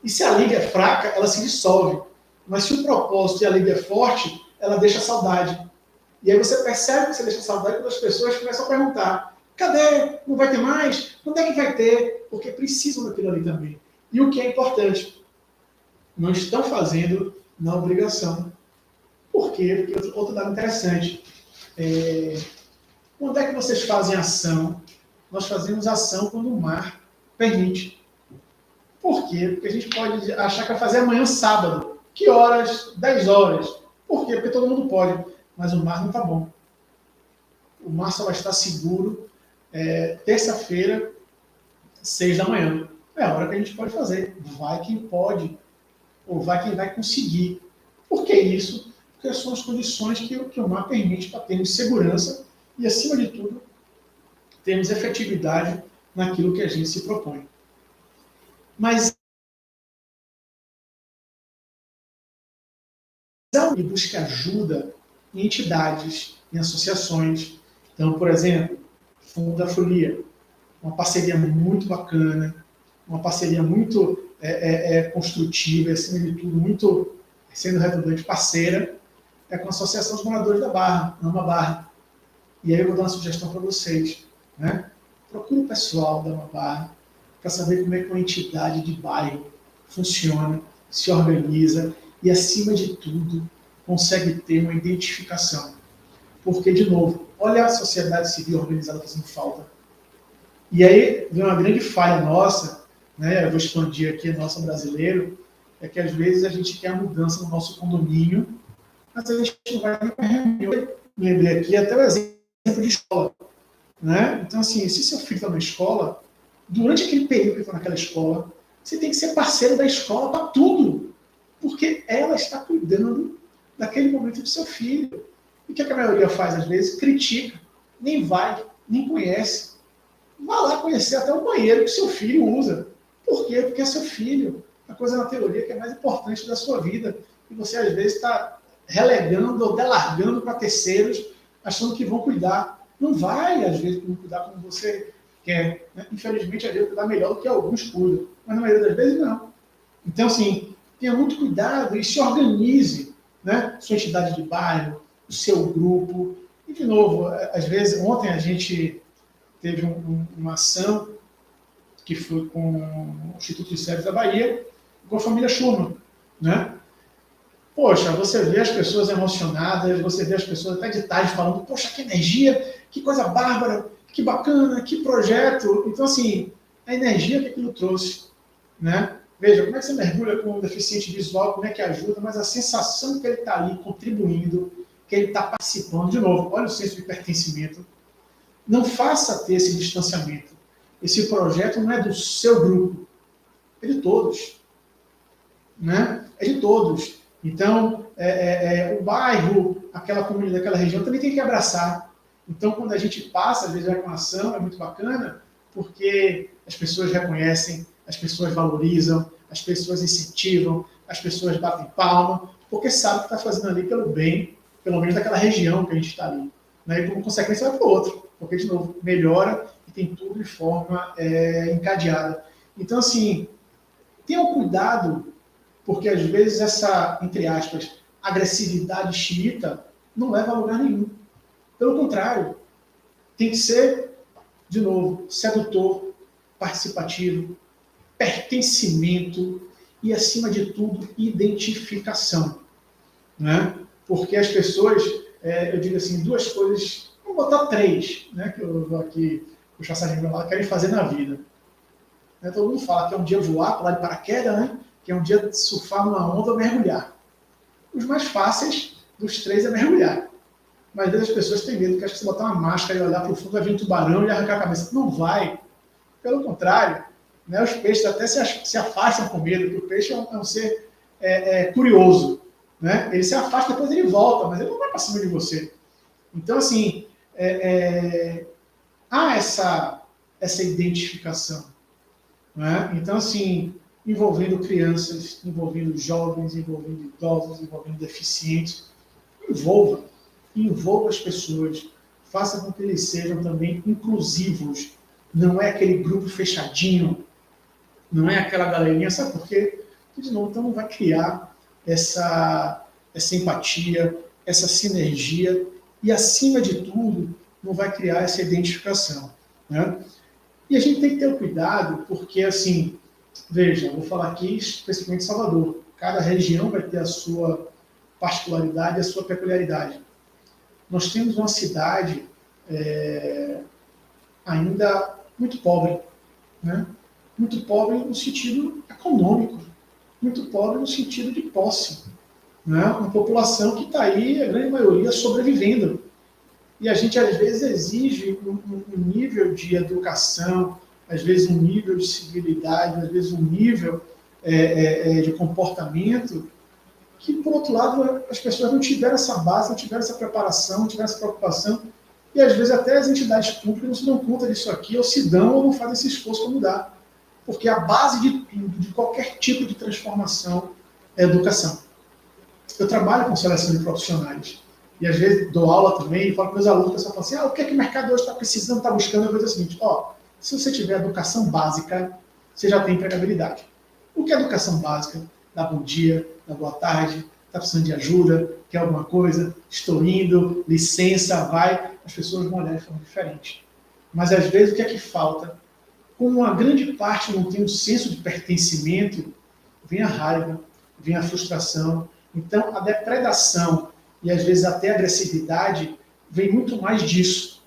E se a liga é fraca, ela se dissolve. Mas se o propósito e a liga é forte, ela deixa saudade. E aí você percebe que você deixa saudade quando as pessoas começam a perguntar: cadê? Não vai ter mais? Quando é que vai ter? Porque precisam daquilo ali também. E o que é importante? Não estão fazendo na obrigação. Por quê? Porque outro dado interessante. Quando é que vocês fazem ação? Nós fazemos ação quando o mar permite. Por quê? Porque a gente pode achar que vai fazer amanhã sábado. Que horas? 10 horas. Por quê? Porque todo mundo pode. Mas o mar não está bom. O mar só vai estar seguro terça-feira, 6 da manhã. É a hora que a gente pode fazer. Vai quem pode. Ou vai quem vai conseguir. Por que isso? Porque são as condições que o mar permite para termos segurança e, acima de tudo, termos efetividade naquilo que a gente se propõe. Mas e busque ajuda em entidades, em associações. Então, por exemplo, Fundo da Folia, uma parceria muito bacana, uma parceria muito construtiva, acima de tudo, muito, sendo redundante, parceira, com a Associação dos Moradores da Barra, Ama Barra. E aí eu vou dar uma sugestão para vocês. Né? Procure o pessoal da Ama Barra para saber como é que uma entidade de bairro funciona, se organiza e, acima de tudo, consegue ter uma identificação. Porque, de novo, olha a sociedade civil organizada fazendo falta. E aí vem uma grande falha nossa, né? Eu vou expandir aqui, nosso brasileiro, é que às vezes a gente quer a mudança no nosso condomínio, mas a gente não vai para reunião. Lembrei aqui até o exemplo de escola. Né? Então, assim, se seu filho está na escola, durante aquele período que está naquela escola, você tem que ser parceiro da escola para tudo, porque ela está cuidando daquele momento do seu filho. E o que a maioria faz, às vezes? Critica, nem vai, nem conhece. Vá lá conhecer até o banheiro que seu filho usa. Por quê? Porque é seu filho. A coisa na teoria que é mais importante da sua vida. E você, às vezes, está relegando ou delargando para terceiros, achando que vão cuidar. Não vai, às vezes, cuidar como você quer. Né? Infelizmente, às vezes, cuidar melhor do que alguns cuidam. Mas, na maioria das vezes, não. Então, assim, tenha muito cuidado e se organize. Né? Sua entidade de bairro, o seu grupo. E, de novo, às vezes, ontem a gente teve uma ação que foi com o Instituto de Cérebros da Bahia, com a família Schumann. Né? Poxa, você vê as pessoas emocionadas, você vê as pessoas até de tarde falando, poxa, que energia, que coisa bárbara, que bacana, que projeto. Então, assim, a energia que aquilo trouxe. Né? Veja, como é que você mergulha com um deficiente visual, como é que ajuda, mas a sensação que ele está ali contribuindo, que ele está participando, de novo, olha o senso de pertencimento. Não faça ter esse distanciamento. Esse projeto não é do seu grupo, é de todos. né? É de todos. Então, o bairro, aquela comunidade, aquela região também tem que abraçar. Então, quando a gente passa, às vezes, a ação, é muito bacana, porque as pessoas reconhecem, as pessoas valorizam, as pessoas incentivam, as pessoas batem palma, porque sabem que está fazendo ali pelo bem, pelo menos daquela região que a gente está ali. Né? E, como consequência, vai para o outro, porque, de novo, melhora e tem tudo de forma encadeada. Então, assim, tenham cuidado, porque às vezes essa, entre aspas, agressividade xiita não leva a lugar nenhum. Pelo contrário, tem que ser, de novo, sedutor, participativo, pertencimento e, acima de tudo, identificação. Né? Porque as pessoas, eu digo assim, duas coisas, vou botar três, né, que eu vou aqui puxar essa língua lá, querem fazer na vida. Né? Todo mundo fala que é um dia voar, pular de paraquedas, né? Que é um dia surfar numa onda ou mergulhar. Os mais fáceis dos três é mergulhar. Mas às vezes as pessoas têm medo, que acho que se botar uma máscara e olhar para o fundo vai vir um tubarão e arrancar a cabeça. Não vai. Pelo contrário, né, os peixes até se afastam com medo, porque o peixe é um ser curioso. Né? Ele se afasta, depois ele volta, mas ele não vai para cima de você. Então, assim, há essa identificação. Né? Então, assim, envolvendo crianças, envolvendo jovens, envolvendo idosos, envolvendo deficientes, envolva as pessoas, faça com que eles sejam também inclusivos. Não é aquele grupo fechadinho, não é aquela galerinha, sabe por quê? Porque, de novo, então não vai criar essa empatia, essa sinergia e, acima de tudo, não vai criar essa identificação. Né? E a gente tem que ter cuidado, porque, assim, veja, vou falar aqui especificamente de Salvador. Cada região vai ter a sua particularidade, a sua peculiaridade. Nós temos uma cidade ainda muito pobre, né? Muito pobre no sentido econômico, muito pobre no sentido de posse. Né? Uma população que está aí, a grande maioria, sobrevivendo. E a gente, às vezes, exige um nível de educação, às vezes um nível de civilidade, às vezes um nível de comportamento, que, por outro lado, as pessoas não tiveram essa base, não tiveram essa preparação, não tiveram essa preocupação, e às vezes até as entidades públicas não se dão conta disso aqui, ou se dão ou não fazem esse esforço para mudar. Porque a base de tudo, de qualquer tipo de transformação, é a educação. Eu trabalho com seleção de profissionais, e às vezes dou aula também, e falo com meus alunos, o pessoal fala assim, o que é que o mercado hoje está precisando, está buscando? Eu vou dizer o seguinte, se você tiver educação básica, você já tem empregabilidade. O que é educação básica? Dá bom dia, dá boa tarde, está precisando de ajuda, quer alguma coisa, estou indo, licença, vai. As pessoas vão olhar de forma diferente. Mas às vezes o que é que falta? Como uma grande parte não tem um senso de pertencimento, vem a raiva, vem a frustração. Então a depredação e às vezes até a agressividade vem muito mais disso.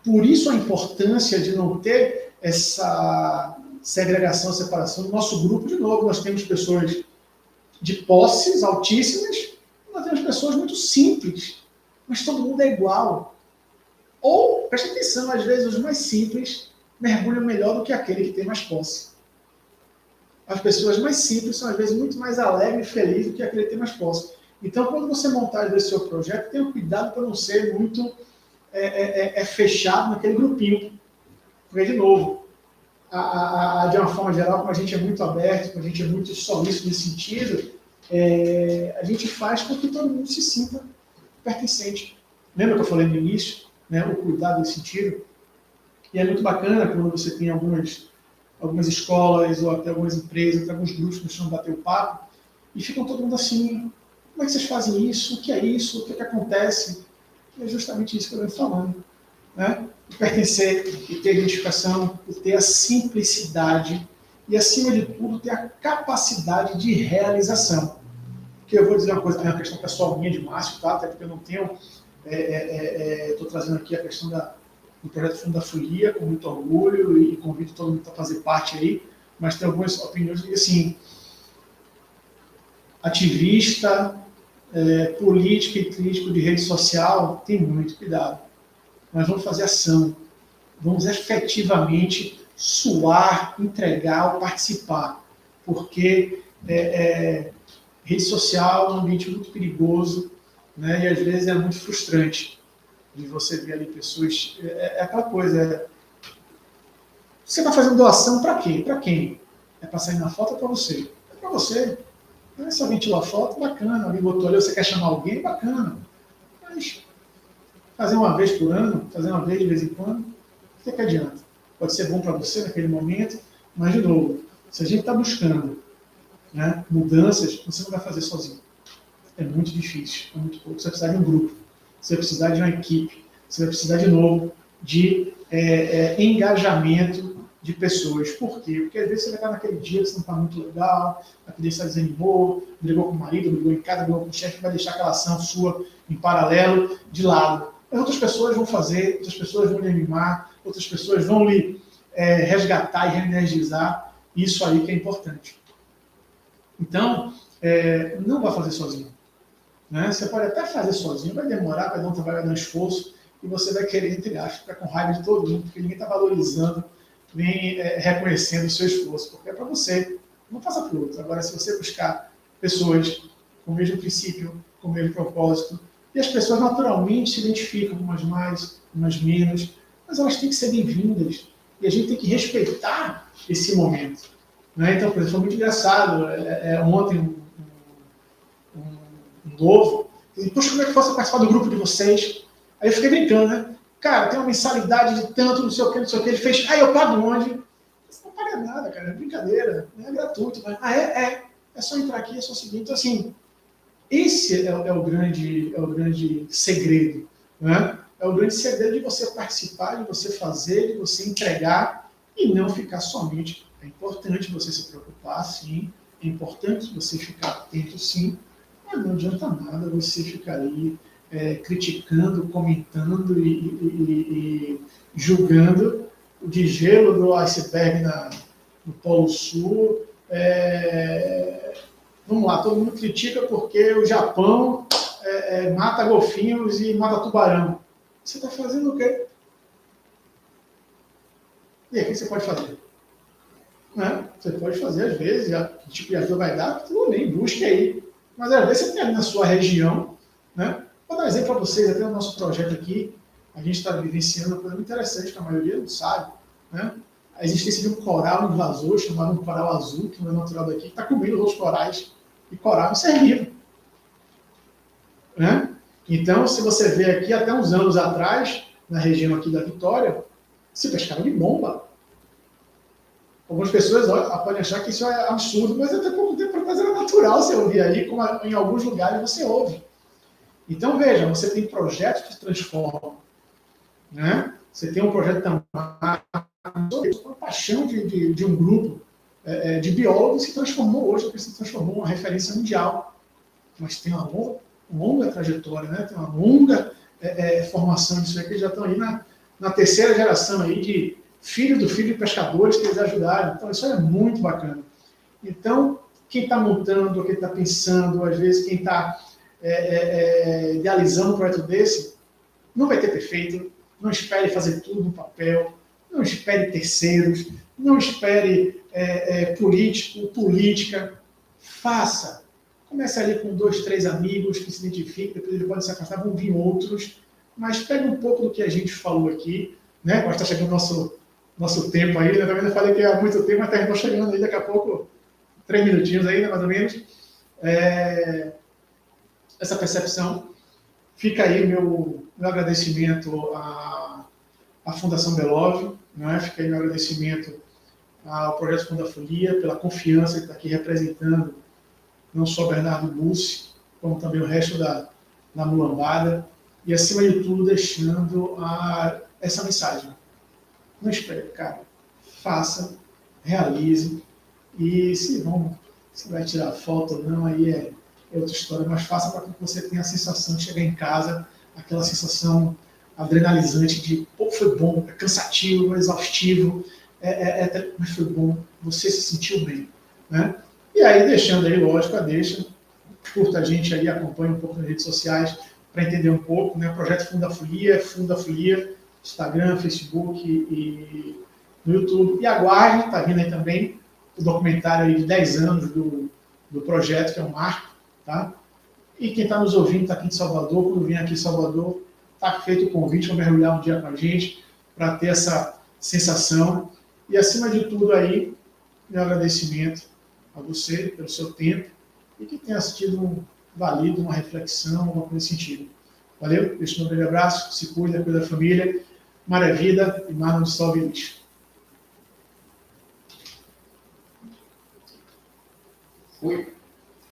Por isso a importância de não ter essa segregação, separação. No nosso grupo, de novo, nós temos pessoas de posses altíssimas, nós temos pessoas muito simples, mas todo mundo é igual. Ou, preste atenção, às vezes os mais simples mergulham melhor do que aquele que tem mais posse. As pessoas mais simples são, às vezes, muito mais alegres e felizes do que aquele que tem mais posse. Então, quando você montar esse seu projeto, tenha cuidado para não ser muito fechado naquele grupinho. Porque, de novo, de uma forma geral, como a gente é muito aberto, como a gente é muito solícito nesse sentido, a gente faz com que todo mundo se sinta pertencente. Lembra que eu falei no início, né, o cuidado nesse sentido? E é muito bacana quando você tem algumas escolas ou até algumas empresas, até alguns grupos que estão bater o papo, e ficam todo mundo assim, como é que vocês fazem isso? O que é isso? O que é que acontece? E é justamente isso que eu venho falando. Né? Pertencer e ter identificação, e ter a simplicidade e, acima de tudo, ter a capacidade de realização. Porque eu vou dizer uma coisa, é uma questão pessoal minha de Márcio, tá? Até porque eu não tenho, estou trazendo aqui a questão do projeto Fundo da Folia, com muito orgulho, e convido todo mundo a fazer parte aí, mas tem algumas opiniões de, assim, ativista, político e crítico de rede social, tem muito cuidado. Nós vamos fazer ação, vamos efetivamente suar, entregar ou participar, porque rede social é um ambiente muito perigoso, né? E às vezes é muito frustrante de você ver ali pessoas... É aquela coisa, você está fazendo doação para quê? Para quem? É para sair na foto ou para você? É para você. Se alguém tirou a foto, bacana. Alguém botou ali, você quer chamar alguém, bacana. Mas fazer uma vez por ano, fazer uma vez de vez em quando, o que adianta? Pode ser bom para você naquele momento, mas, de novo, se a gente está buscando, né, mudanças, você não vai fazer sozinho. É muito difícil, é muito pouco. Você vai precisar de um grupo, você vai precisar de uma equipe, você vai precisar, de novo, de engajamento de pessoas. Por quê? Porque às vezes você vai estar naquele dia que você não está muito legal, naquele dia você desanimou, brigou com o marido, brigou em casa, brigou com o chefe, vai deixar aquela ação sua em paralelo de lado. Outras pessoas vão fazer, outras pessoas vão lhe animar, outras pessoas vão lhe resgatar e reenergizar. Isso aí que é importante. Então, não vai fazer sozinho. Né? Você pode até fazer sozinho, vai demorar, vai dar um trabalho, vai dar um esforço, e você vai querer, entre aspas, ficar com raiva de todo mundo, porque ninguém está valorizando, nem reconhecendo o seu esforço, porque é para você, não faça para o outro. Agora, se você buscar pessoas com o mesmo princípio, com o mesmo propósito, e as pessoas naturalmente se identificam, umas mais, umas menos, mas elas têm que ser bem-vindas, e a gente tem que respeitar esse momento. Né? Então, por exemplo, foi muito engraçado, ontem um novo, e, poxa, como é que posso participar do grupo de vocês? Aí eu fiquei brincando, né? Cara, tem uma mensalidade de tanto, não sei o que, não sei o que. Ele fez, eu pago onde? Você não paga nada, cara, é brincadeira, é gratuito. Né? É só entrar aqui, é só seguir. Então, assim, esse é o grande segredo, né? É o grande segredo de você participar, de você fazer, de você entregar e não ficar somente. É importante você se preocupar, sim. É importante você ficar atento, sim. Mas não adianta nada você ficar aí criticando, comentando e julgando o desgelo do iceberg no Polo Sul. Vamos lá, todo mundo critica porque o Japão mata golfinhos e mata tubarão. Você está fazendo o quê? E aí, o que você pode fazer? Né? Você pode fazer, às vezes, que tipo de ajuda vai dar, tudo bem, busque aí. Mas às vezes você tem ali na sua região, né? Vou dar um exemplo para vocês, até o nosso projeto aqui, a gente está vivenciando uma coisa muito interessante, que a maioria não sabe, né? A existência de um coral invasor, chamado um coral azul, que não é natural daqui, que está comendo os outros corais, e coral é um ser vivo. Né? Então, se você vê aqui, até uns anos atrás, na região aqui da Vitória, se pescava de bomba. Algumas pessoas podem achar que isso é absurdo, mas até pouco tempo atrás era natural você ouvir ali, como em alguns lugares você ouve. Então, veja, você tem projetos que se transformam. Né? Você tem um projeto também, uma paixão de um grupo de biólogos que se transformou hoje, que se transformou em uma referência mundial. Mas tem uma longa trajetória, né? Tem uma longa formação disso aí, que já estão aí na terceira geração aí de filho do filho de pescadores que eles ajudaram. Então, isso é muito bacana. Então, quem está montando, quem está pensando, às vezes quem está idealizando um projeto desse, não vai ter perfeito, não espere fazer tudo no papel, não espere terceiros, não espere político, política, faça. Comece ali com 2, 3 amigos que se identificam, depois ele pode se afastar, vão vir outros, mas pegue um pouco do que a gente falou aqui, né? Agora está chegando nosso tempo aí, né? Também eu falei que há muito tempo, mas está chegando aí daqui a pouco, 3 minutinhos aí, né, mais ou menos. Essa percepção. Fica aí meu agradecimento à Fundação Belove, né? Fica aí meu agradecimento ao Projeto Funda Folia, pela confiança que está aqui representando não só Bernardo Bussi, como também o resto da mulambada, e acima de tudo deixando essa mensagem. Não espere, cara. Faça, realize, e se vai tirar foto ou não, aí é outra história, mas faça para que você tenha a sensação de chegar em casa, aquela sensação adrenalizante de, pô, foi bom, é cansativo, é exaustivo, mas foi bom, você se sentiu bem, né? E aí, deixando aí, lógico, curta a gente aí, acompanha um pouco nas redes sociais para entender um pouco, né? O Projeto Funda Folia, Instagram, Facebook e no YouTube. E aguarde, está vindo aí também o documentário aí de 10 anos do do projeto, que é o Marco, tá? E quem está nos ouvindo, está aqui de Salvador, quando vem aqui em Salvador, está feito o convite para mergulhar um dia com a gente, para ter essa sensação. E, acima de tudo, aí, meu agradecimento a você pelo seu tempo e que tenha sido valido uma reflexão, alguma coisa nesse sentido. Valeu? Deixo um grande abraço, se cuida, cuida da família. Mar é vida e mar não dissolve lixo. Fui.